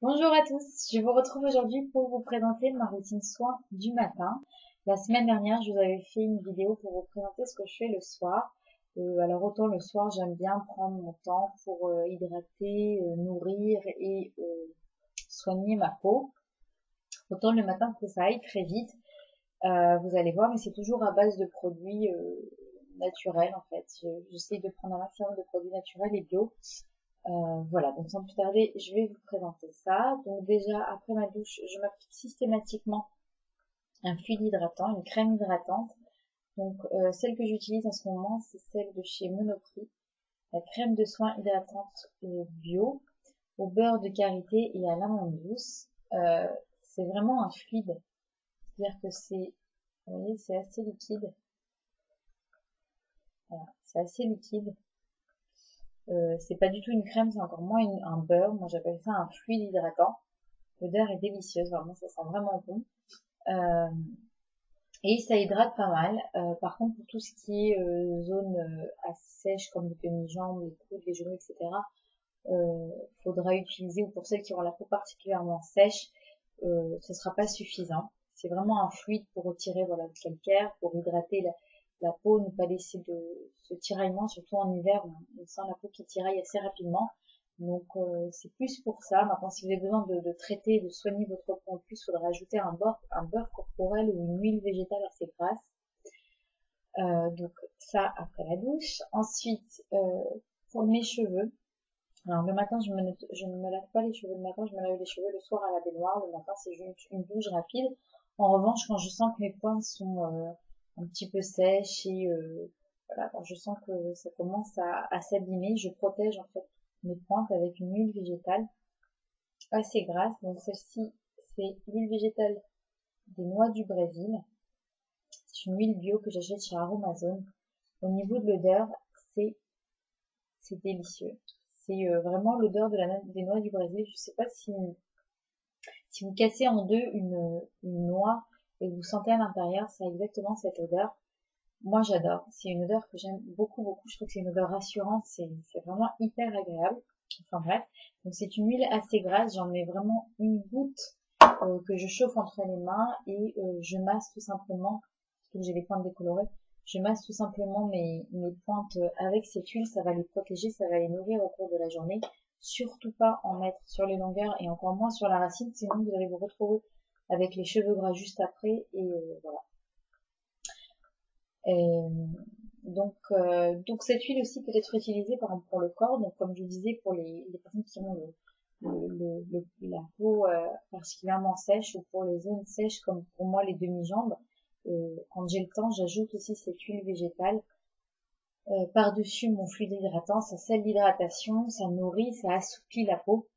Bonjour à tous, je vous retrouve aujourd'hui pour vous présenter ma routine soin du matin. La semaine dernière, je vous avais fait une vidéo pour vous présenter ce que je fais le soir. Alors autant le soir, j'aime bien prendre mon temps pour hydrater, nourrir et soigner ma peau. Autant le matin, que ça aille très vite. Vous allez voir, mais c'est toujours à base de produits naturels en fait. J'essaie de prendre un maximum de produits naturels et bio. Voilà, donc sans plus tarder, je vais vous présenter ça. Donc déjà, après ma douche, je m'applique systématiquement un fluide hydratant, une crème hydratante. Donc celle que j'utilise en ce moment, c'est celle de chez Monoprix, la crème de soin hydratante bio, au beurre de karité et à l'amande douce. C'est vraiment un fluide, c'est-à-dire que vous voyez, c'est assez liquide. Voilà, c'est assez liquide. C'est pas du tout une crème, c'est encore moins un beurre. Moi, j'appelle ça un fluide hydratant. L'odeur est délicieuse, vraiment, ça sent vraiment bon. Euh, et ça hydrate pas mal. Par contre, pour tout ce qui est zone assez sèche, comme les demi-jambes, les coudes, les genoux, etc., faudra utiliser, ou pour celles qui auront la peau particulièrement sèche, ce sera pas suffisant. C'est vraiment un fluide pour retirer voilà, le calcaire, pour hydrater la peau, ne pas laisser ce tiraillement, surtout en hiver, on sent la peau qui tiraille assez rapidement. Donc c'est plus pour ça. Maintenant, si vous avez besoin de traiter, de soigner votre peau en plus, il faudra ajouter un beurre corporel ou une huile végétale assez grasse. Donc ça après la douche. Ensuite, pour mes cheveux, alors le matin, je ne me lave pas les cheveux le matin, je me lave les cheveux le soir à la baignoire. Le matin, c'est juste une douche rapide. En revanche, quand je sens que mes pointes sont un petit peu sèches et voilà, quand je sens que ça commence à s'abîmer, je protège en fait mes pointes avec une huile végétale assez grasse. Donc celle-ci, c'est l'huile végétale des noix du Brésil. C'est une huile bio que j'achète chez Aromazone. Au niveau de l'odeur, c'est c'est délicieux. C'est vraiment l'odeur des noix du Brésil. Je sais pas si vous cassez en deux une noix et que vous sentez à l'intérieur, c'est exactement cette odeur. Moi, j'adore. C'est une odeur que j'aime beaucoup, beaucoup. Je trouve que c'est une odeur rassurante. C'est vraiment hyper agréable. Enfin bref. Donc c'est une huile assez grasse. J'en mets vraiment une goutte que je chauffe entre les mains et je masse tout simplement, parce que j'ai les pointes décolorées, je masse tout simplement mes pointes avec cette huile, ça va les protéger, ça va les nourrir au cours de la journée. Surtout pas en mettre sur les longueurs et encore moins sur la racine, sinon vous allez vous retrouver avec les cheveux gras juste après et voilà. Et, donc cette huile aussi peut être utilisée par exemple pour le corps, donc comme je disais pour les personnes qui ont la peau particulièrement sèche ou pour les zones sèches comme pour moi les demi-jambes. Quand j'ai le temps, j'ajoute aussi cette huile végétale par-dessus mon fluide hydratant. Ça scelle l'hydratation, ça nourrit, ça assouplit la peau.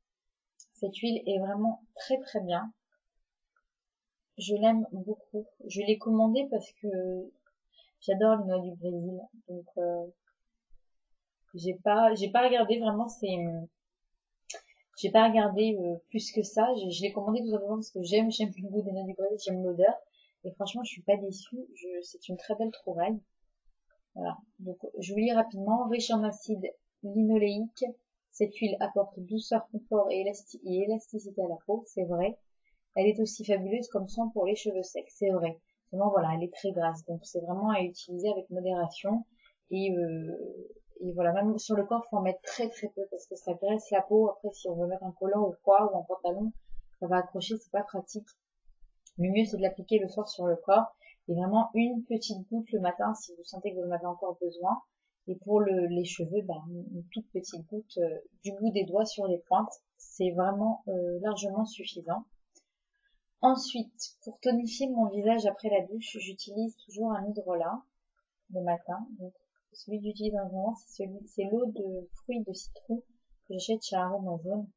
Cette huile est vraiment très très bien. Je l'aime beaucoup. Je l'ai commandée parce que j'adore les noix du Brésil. Donc j'ai pas regardé vraiment. J'ai pas regardé plus que ça. Je l'ai commandé tout simplement parce que j'aime le goût des noix du Brésil, j'aime l'odeur. Et franchement, je suis pas déçue. C'est une très belle trouvaille. Voilà. Donc, je vous lis rapidement. Riche en acide linoléique, cette huile apporte douceur, confort et élasticité à la peau. C'est vrai. Elle est aussi fabuleuse comme soin pour les cheveux secs. C'est vrai. Seulement, voilà, elle est très grasse. Donc, c'est vraiment à utiliser avec modération. Et, et voilà, même sur le corps, faut en mettre très très peu parce que ça graisse la peau. Après, si on veut mettre un collant ou quoi, ou un pantalon, ça va accrocher, c'est pas pratique. Le mieux, c'est de l'appliquer le soir sur le corps et vraiment une petite goutte le matin si vous sentez que vous en avez encore besoin. Et pour les cheveux, ben, une toute petite goutte du bout des doigts sur les pointes. C'est vraiment largement suffisant. Ensuite, pour tonifier mon visage après la douche, j'utilise toujours un hydrolat le matin. Donc, celui que j'utilise en ce moment, c'est l'eau de fruits de citron que j'achète chez Aromazone.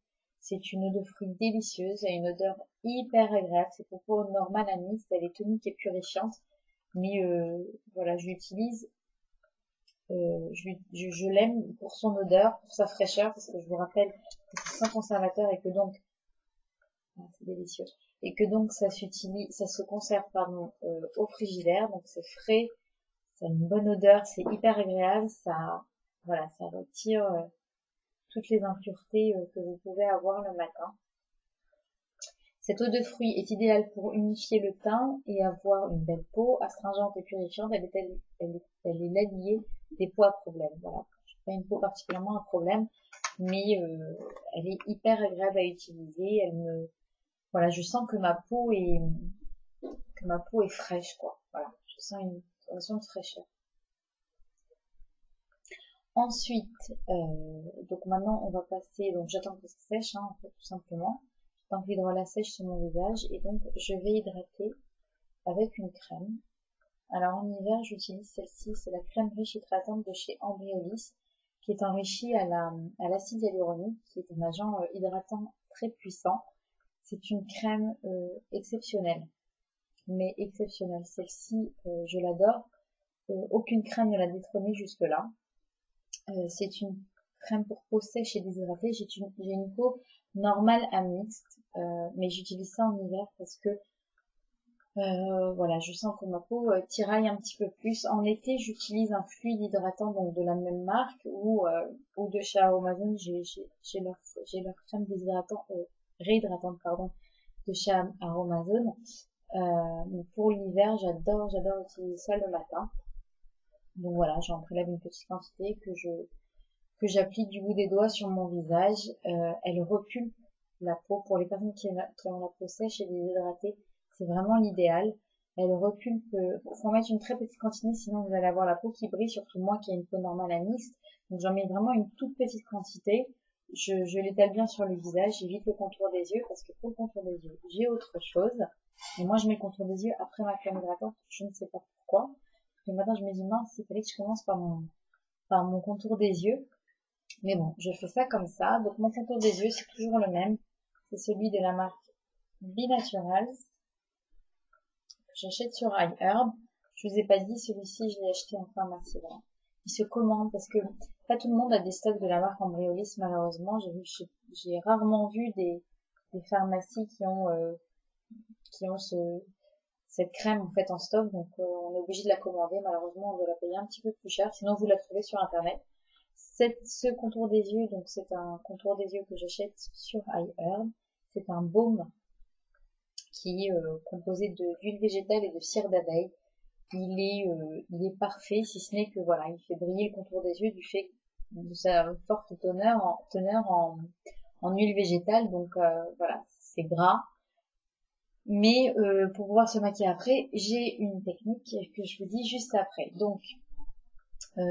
C'est une eau de fruits délicieuse, elle a une odeur hyper agréable. C'est pour peau normale à mixte, elle est tonique et purifiante. Mais voilà, je l'aime pour son odeur, pour sa fraîcheur, parce que je vous rappelle que c'est sans conservateur et que donc, c'est délicieux, et que donc ça se conserve pardon, au frigidaire, donc c'est frais, ça a une bonne odeur, c'est hyper agréable, voilà, ça retire toutes les impuretés que vous pouvez avoir le matin. Cette eau de fruits est idéale pour unifier le teint et avoir une belle peau, astringente et purifiante. Elle est l'alliée des peaux à problème. Voilà. Je n'ai pas une peau particulièrement à problème, mais elle est hyper agréable à utiliser. Voilà, je sens que ma peau est fraîche, quoi. Voilà, je sens une sensation de fraîcheur. Ensuite, donc maintenant on va passer, donc j'attends que ça sèche, hein, en fait, tout simplement. J'attends que l'hydrolat sèche sur mon visage et donc je vais hydrater avec une crème. Alors en hiver, j'utilise celle-ci, c'est la crème riche hydratante de chez Embryolisse, qui est enrichie à l'acide hyaluronique, qui est un agent hydratant très puissant. C'est une crème exceptionnelle, mais exceptionnelle. Celle-ci, je l'adore. Aucune crème ne l'a détrônée jusque-là. C'est une crème pour peau sèche et déshydratée. J'ai une peau normale à mixte, mais j'utilise ça en hiver parce que voilà, je sens que ma peau tiraille un petit peu plus. En été, j'utilise un fluide hydratant donc de la même marque ou de chez Aromazone. J'ai leur crème réhydratante pardon de chez Aromazone. Pour l'hiver, j'adore utiliser ça le matin. Donc voilà, j'en prélève une petite quantité que j'applique du bout des doigts sur mon visage. Elle repulpe la peau. Pour les personnes qui ont la peau sèche et déshydratée, c'est vraiment l'idéal. Elle repulpe. Faut en mettre une très petite quantité, sinon vous allez avoir la peau qui brille, surtout moi qui ai une peau normale à mixte. Donc j'en mets vraiment une toute petite quantité. Je l'étale bien sur le visage, j'évite le contour des yeux parce que pour le contour des yeux, j'ai autre chose. Et moi je mets le contour des yeux après ma crème hydratante, je ne sais pas pourquoi. Le matin je me dis mince, il fallait que je commence par mon contour des yeux. Mais bon, je fais ça comme ça. Donc mon contour des yeux, c'est toujours le même. C'est celui de la marque Binaturals, que j'achète sur iHerb. Je vous ai pas dit, celui-ci, je l'ai acheté en pharmacie. Voilà. Il se commande parce que pas tout le monde a des stocks de la marque Embryolisse, malheureusement. J'ai rarement vu des pharmacies qui ont cette crème en fait en stock. Donc on est obligé de la commander. Malheureusement, on doit la payer un petit peu plus cher. Sinon, vous la trouvez sur internet. Ce contour des yeux, donc c'est un contour des yeux que j'achète sur iHerb. C'est un baume qui est composé d'huile végétale et de cire d'abeille. Il est parfait, si ce n'est que voilà, il fait briller le contour des yeux du fait de sa forte teneur en huile végétale. Donc voilà, c'est gras. Mais pour pouvoir se maquiller après, j'ai une technique que je vous dis juste après. Donc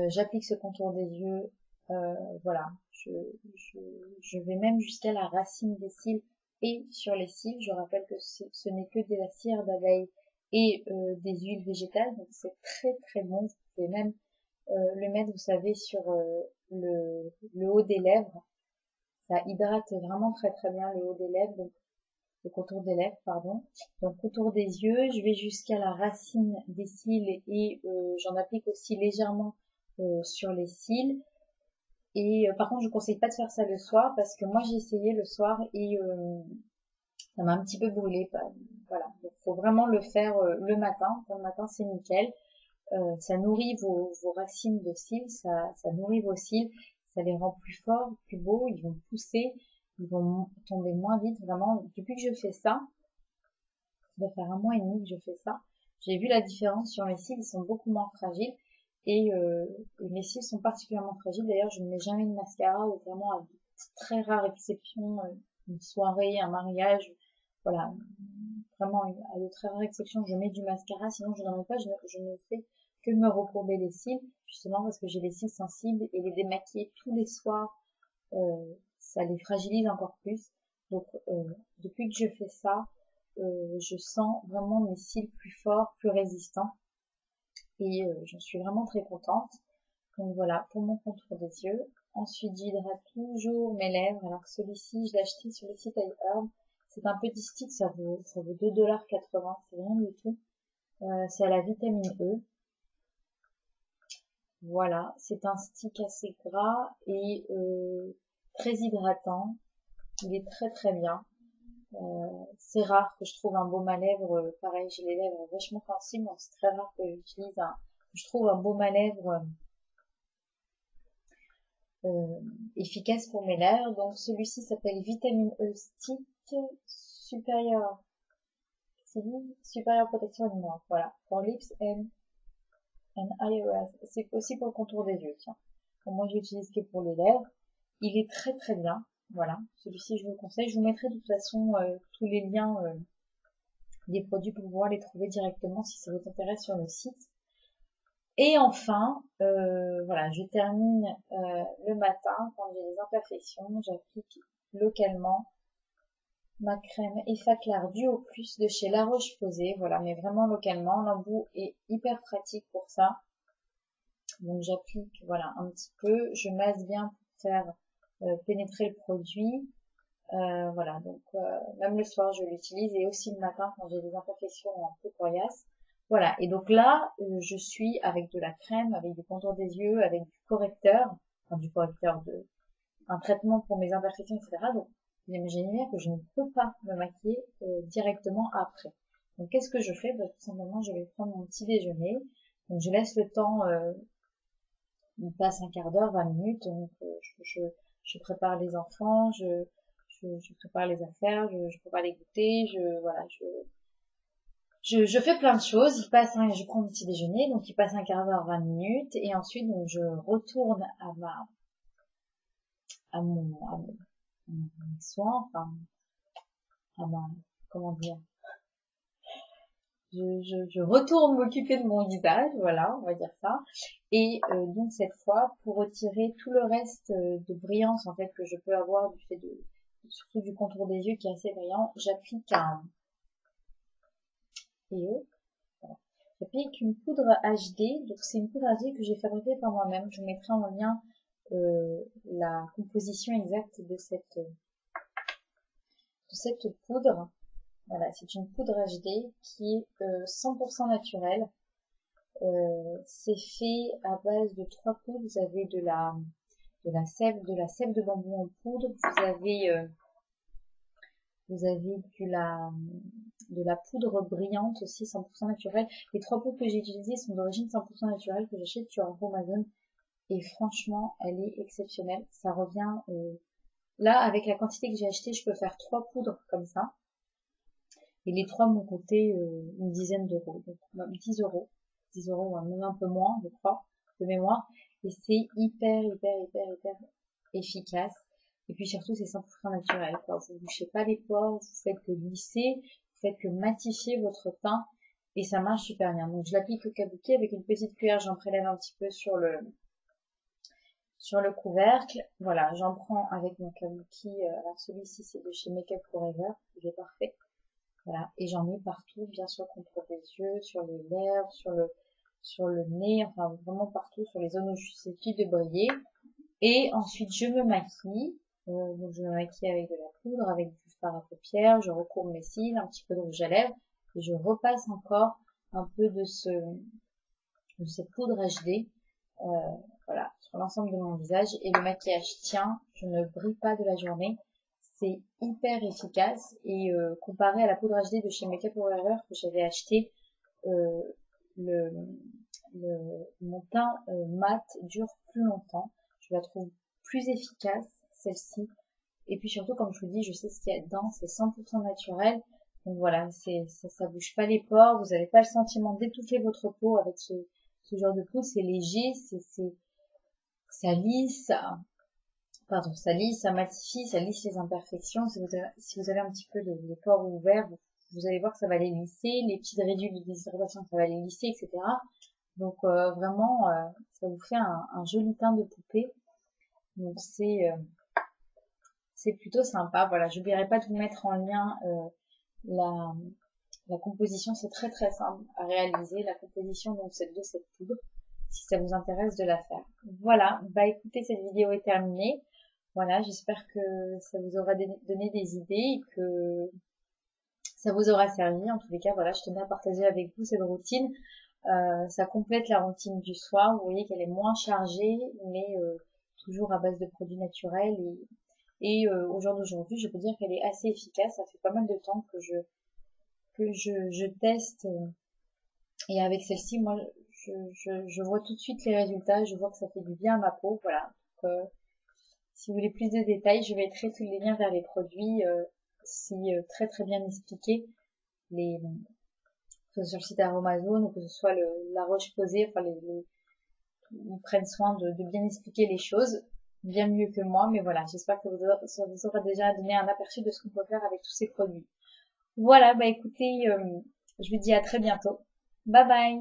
j'applique ce contour des yeux. Voilà, je vais même jusqu'à la racine des cils et sur les cils. Je rappelle que ce n'est que de la cire d'abeille et des huiles végétales, donc c'est très très bon. Vous pouvez même le mettre, vous savez, sur le haut des lèvres. Ça hydrate vraiment très très bien le haut des lèvres, donc le contour des lèvres, pardon. Donc contour des yeux, je vais jusqu'à la racine des cils et j'en applique aussi légèrement sur les cils. Et par contre, je ne conseille pas de faire ça le soir parce que moi j'ai essayé le soir et ça m'a un petit peu brûlé. Voilà, il faut vraiment le faire le matin. Pour le matin, c'est nickel. Ça nourrit vos racines de cils, ça nourrit vos cils, ça les rend plus forts, plus beaux, ils vont pousser, ils vont tomber moins vite. Vraiment, depuis que je fais ça, ça doit faire 1 mois et demi que je fais ça, j'ai vu la différence sur mes cils, ils sont beaucoup moins fragiles. Et mes cils sont particulièrement fragiles. D'ailleurs, je ne mets jamais de mascara ou vraiment à de très rares exceptions, une soirée, un mariage. Voilà, vraiment à de très rares exceptions, je mets du mascara. Sinon, je n'en mets pas. Je ne fais que me recourber les cils, justement parce que j'ai les cils sensibles et les démaquiller tous les soirs, ça les fragilise encore plus. Donc, depuis que je fais ça, je sens vraiment mes cils plus forts, plus résistants. Et j'en suis vraiment très contente. Donc voilà, pour mon contour des yeux. Ensuite, j'hydrate toujours mes lèvres. Alors que celui-ci, je l'ai acheté sur le site iHerb. C'est un petit stick, ça vaut 2,80 $, c'est rien du tout. C'est à la vitamine E. Voilà, c'est un stick assez gras et très hydratant. Il est très très bien. C'est rare que je trouve un baume à lèvres, pareil, j'ai les lèvres vachement sensibles, donc c'est très rare que je trouve un baume à lèvres efficace pour mes lèvres. Donc celui-ci s'appelle Vitamine E Stick supérieur, c'est dit, supérieur protection alimentaire. Voilà, for lips and eyewear. C'est aussi pour le contour des yeux, tiens. Bon, moi, j'utilise que pour les lèvres. Il est très très bien. Voilà, celui-ci, je vous le conseille. Je vous mettrai de toute façon tous les liens des produits pour pouvoir les trouver directement si ça vous intéresse sur le site. Et enfin, voilà, je termine le matin quand j'ai des imperfections, j'applique localement ma crème Effaclar Duo Plus de chez La Roche-Posay, voilà, mais vraiment localement. L'embout est hyper pratique pour ça. Donc j'applique, voilà, un petit peu, je masse bien pour faire pénétrer le produit. Voilà, donc même le soir je l'utilise et aussi le matin quand j'ai des imperfections un peu coriaces. Voilà, et donc là, je suis avec de la crème, avec du contour des yeux, avec du correcteur, enfin du correcteur un traitement pour mes imperfections, etc. Donc, vous imaginez bien que je ne peux pas me maquiller directement après. Donc, qu'est-ce que je fais? Bah, tout simplement, je vais prendre mon petit déjeuner. Donc, je laisse le temps, il passe un quart d'heure, 20 minutes. Donc, je prépare les enfants, je prépare les affaires, je prépare les goûters, voilà, je fais plein de choses. Je prends mon petit déjeuner, donc il passe un quart d'heure, 20 minutes, et ensuite, donc, je retourne à mon soin, enfin, comment dire, je retourne m'occuper de mon visage, voilà, on va dire ça, et donc cette fois, pour retirer tout le reste de brillance, en fait, que je peux avoir du fait surtout du contour des yeux qui est assez brillant, j'applique voilà. J'applique une poudre HD, donc c'est une poudre HD que j'ai fabriquée par moi-même, je vous mettrai en lien la composition exacte de cette poudre. Voilà, c'est une poudre HD qui est 100% naturelle. C'est fait à base de 3 poudres. Vous avez de la sève de bambou en poudre. Vous avez de la poudre brillante aussi 100% naturelle. Les 3 poudres que j'ai utilisées sont d'origine 100% naturelle que j'achète sur Amazon. Et franchement, elle est exceptionnelle. Ça revient là, avec la quantité que j'ai acheté, je peux faire 3 poudres comme ça. Et les 3 m'ont coûté une dizaine d'euros, donc même 10 euros, même un peu moins, je crois, de mémoire. Et c'est hyper efficace. Et puis surtout, c'est 100% naturel, quoi. Vous ne bouchez pas les pores, vous faites que lisser, vous faites que matifier votre teint, et ça marche super bien. Donc je l'applique au kabuki avec une petite cuillère, j'en prélève un petit peu sur le couvercle. Voilà, j'en prends avec mon kabuki. Alors celui-ci, c'est de chez Make Up Forever, il est parfait. Voilà, et j'en mets partout, bien sûr contre les yeux, sur les lèvres, sur le nez, enfin vraiment partout, sur les zones où je susceptible de briller. Et ensuite, je me maquille. Donc je me maquille avec de la poudre, avec du fard à paupières, je recourbe mes cils, un petit peu de rouge à lèvres, et je repasse encore un peu de cette poudre HD, voilà, sur l'ensemble de mon visage. Et le maquillage tient, je ne brille pas de la journée. C'est hyper efficace et comparé à la poudre HD de chez Make Up Forever que j'avais acheté, mon teint mat dure plus longtemps. Je la trouve plus efficace, celle-ci. Et puis surtout, comme je vous dis, je sais ce qu'il y a dedans, c'est 100% naturel. Donc voilà, ça bouge pas les pores, vous n'avez pas le sentiment d'étouffer votre peau avec ce genre de poudre. C'est léger, ça lisse, ça matifie, ça lisse les imperfections. Si vous avez un petit peu les pores ouverts, vous allez voir que ça va les lisser, les petites réduits de déshydratation, ça va les lisser, etc. Donc vraiment, ça vous fait un joli teint de poupée. Donc c'est plutôt sympa. Voilà, j'oublierai pas de vous mettre en lien la composition. C'est très très simple à réaliser, la composition donc de cette poudre, si ça vous intéresse de la faire. Voilà, bah écoutez, cette vidéo est terminée. Voilà, j'espère que ça vous aura donné des idées et que ça vous aura servi. En tous les cas, voilà, je tenais à partager avec vous cette routine. Ça complète la routine du soir. Vous voyez qu'elle est moins chargée, mais toujours à base de produits naturels. Et au jour d'aujourd'hui, je peux dire qu'elle est assez efficace. Ça fait pas mal de temps que je teste. Et avec celle-ci, moi, je vois tout de suite les résultats. Je vois que ça fait du bien à ma peau. Voilà. Donc, si vous voulez plus de détails, je mettrai tous les liens vers les produits si très très bien expliqué, que ce soit sur le site Aromazone ou que ce soit la Roche-Posay, enfin ils prennent soin de bien expliquer les choses, bien mieux que moi, mais voilà, j'espère que ça vous aura déjà donné un aperçu de ce qu'on peut faire avec tous ces produits. Voilà, bah écoutez, je vous dis à très bientôt. Bye bye!